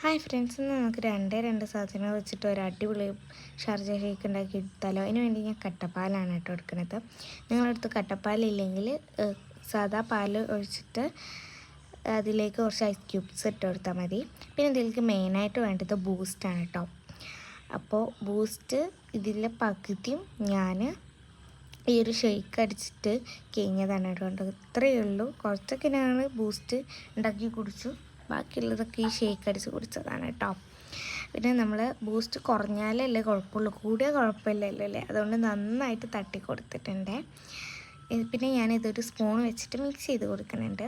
Hi friends, ഇന്ന് നമുക്ക് രണ്ട് സാധനങ്ങൾ വെച്ചിട്ട് ഒരു അടിപൊളി ഷാർജ ഷേക്ക് ഉണ്ടാക്കി എടുത്താലോ. അതിന് വേണ്ടി ഞാൻ കട്ടപ്പാലാണ് കേട്ടോ എടുക്കുന്നത്. നിങ്ങളടുത്ത് കട്ടപ്പാലില്ലെങ്കിൽ സാദാ പാൽ ഒഴിച്ചിട്ട് അതിലേക്ക് കുറച്ച് ഐസ് ക്യൂബ്സ് ഇട്ട് കൊടുത്താൽ മതി. പിന്നെ ഇതിലേക്ക് മെയിനായിട്ട് വേണ്ടത് ബൂസ്റ്റാണ് കേട്ടോ. അപ്പോൾ ബൂസ്റ്റ് ഇതിലെ പകുതിയും ഞാൻ ഈ ഒരു ഷേക്ക് അടിച്ചിട്ട് കഴിഞ്ഞതാണ് കേട്ടോ. ഇത്രയേ ഉള്ളൂ. കുറച്ചൊക്കെ ഞാൻ ബൂസ്റ്റ് ഉണ്ടാക്കി കുടിച്ചു, ബാക്കിയുള്ളതൊക്കെ ഈ ഷേക്ക് അടിച്ച് കുടിച്ചതാണ് കേട്ടോ. പിന്നെ നമ്മൾ ബൂസ്റ്റ് കുറഞ്ഞാലല്ലേ കുഴപ്പമുള്ളൂ, കൂടിയ കുഴപ്പമില്ലല്ലോ അല്ലേ. അതുകൊണ്ട് നന്നായിട്ട് തട്ടി കൊടുത്തിട്ടുണ്ട്. പിന്നെ ഞാനിതൊരു സ്പൂൺ വെച്ചിട്ട് മിക്സ് ചെയ്ത് കൊടുക്കുന്നുണ്ട്.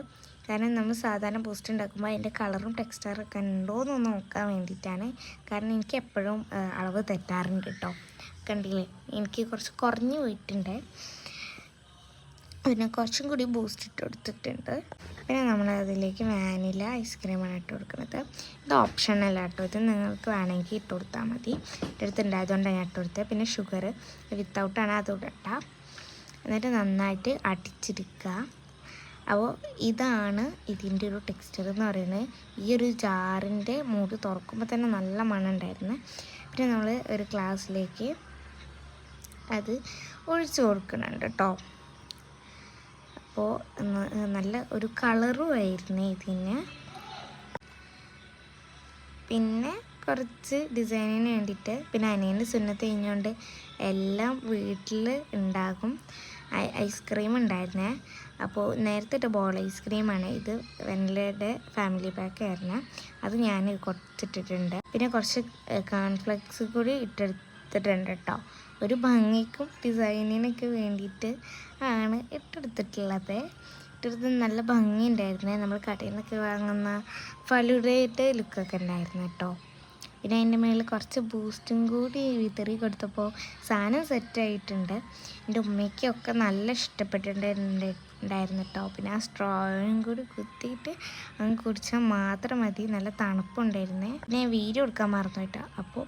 കാരണം നമ്മൾ സാധാരണ ബൂസ്റ്റ് ഉണ്ടാക്കുമ്പോൾ അതിൻ്റെ കളറും ടെക്സ്ചറൊക്കെ ഉണ്ടോയെന്നൊന്ന് നോക്കാൻ വേണ്ടിയിട്ടാണ്. കാരണം എനിക്ക് എപ്പോഴും അളവ് തെറ്റാറുണ്ട് കേട്ടോ. കണ്ടില്ലേ, എനിക്ക് കുറച്ച് കുറഞ്ഞു പോയിട്ടുണ്ട്. പിന്നെ കുറച്ചും കൂടി ബൂസ്റ്റ് ഇട്ട് കൊടുത്തിട്ടുണ്ട്. പിന്നെ നമ്മൾ അതിലേക്ക് വാനില ഐസ്ക്രീമാണ് ഇട്ട് കൊടുക്കുന്നത്. ഇത് ഓപ്ഷനല്ല കേട്ടോ, ഇത് നിങ്ങൾക്ക് വേണമെങ്കിൽ ഇട്ട് കൊടുത്താൽ മതി. എടുത്തുണ്ടായതുകൊണ്ടാണ് ഞാൻ ഇട്ട് കൊടുത്തത്. പിന്നെ ഷുഗർ വിത്തൗട്ടാണ്, അത് ഇടണ്ട. എന്നിട്ട് നന്നായിട്ട് അടിച്ചെടുക്കുക. അപ്പോൾ ഇതാണ് ഇതിൻ്റെ ഒരു ടെക്സ്ചർ എന്ന് പറയുന്നത്. ഈ ഒരു ജാറിൻ്റെ മൂടി തുറക്കുമ്പോൾ തന്നെ നല്ല മണം ഉണ്ടായിരുന്നു. പിന്നെ നമ്മൾ ഒരു ഗ്ലാസ്സിലേക്ക് അത് ഒഴിച്ച് കൊടുക്കുന്നുണ്ട് കേട്ടോ. അപ്പോൾ നല്ല ഒരു കളറും ആയിരുന്നു ഇതിന്. പിന്നെ കുറച്ച് ഡിസൈനിന് വേണ്ടിയിട്ട്, പിന്നെ അനിയൻ്റെ സുന്നത്ത് കഴിഞ്ഞുകൊണ്ട് എല്ലാം വീട്ടിൽ ഉണ്ടാകും. ഐസ്ക്രീം ഉണ്ടായിരുന്നേ. അപ്പോൾ നേരത്തെ ഇട്ട ബോൾ ഐസ്ക്രീമാണ് ഇത്. വെനിലയുടെ ഫാമിലി പാക്ക് ആയിരുന്നു, അത് ഞാൻ കുറച്ചിട്ടിട്ടുണ്ട്. പിന്നെ കുറച്ച് കോൺഫ്ലെക്സ് കൂടി ഇട്ടെടുത്തിട്ടുണ്ട് കേട്ടോ. ഒരു ഭംഗിക്കും ഡിസൈനിനൊക്കെ വേണ്ടിയിട്ട് ആണ് ഇട്ടെടുത്തിട്ടുള്ളത്. ഇട്ടെടുത്ത് നല്ല ഭംഗി ഉണ്ടായിരുന്നേ. നമ്മൾ കടയിൽ നിന്നൊക്കെ വാങ്ങുന്ന ഫലൂഡയുടെ ലുക്കൊക്കെ ഉണ്ടായിരുന്നു കേട്ടോ. പിന്നെ അതിൻ്റെ മേളിൽ കുറച്ച് ബൂസ്റ്റും കൂടി വിതറി കൊടുത്തപ്പോൾ സാധനം സെറ്റായിട്ടുണ്ട്. എൻ്റെ ഉമ്മയ്ക്കൊക്കെ നല്ല ഇഷ്ടപ്പെട്ടിട്ടുണ്ടായിരുന്നു കേട്ടോ. പിന്നെ ആ സ്ട്രോയും കൂടി കുത്തിയിട്ട് അങ്ങ് കുടിച്ചാൽ മാത്രം മതി. നല്ല തണുപ്പുണ്ടായിരുന്നേ. പിന്നെ ഞാൻ വീഡിയോ എടുക്കാൻ മറന്നു കേട്ടോ. അപ്പോൾ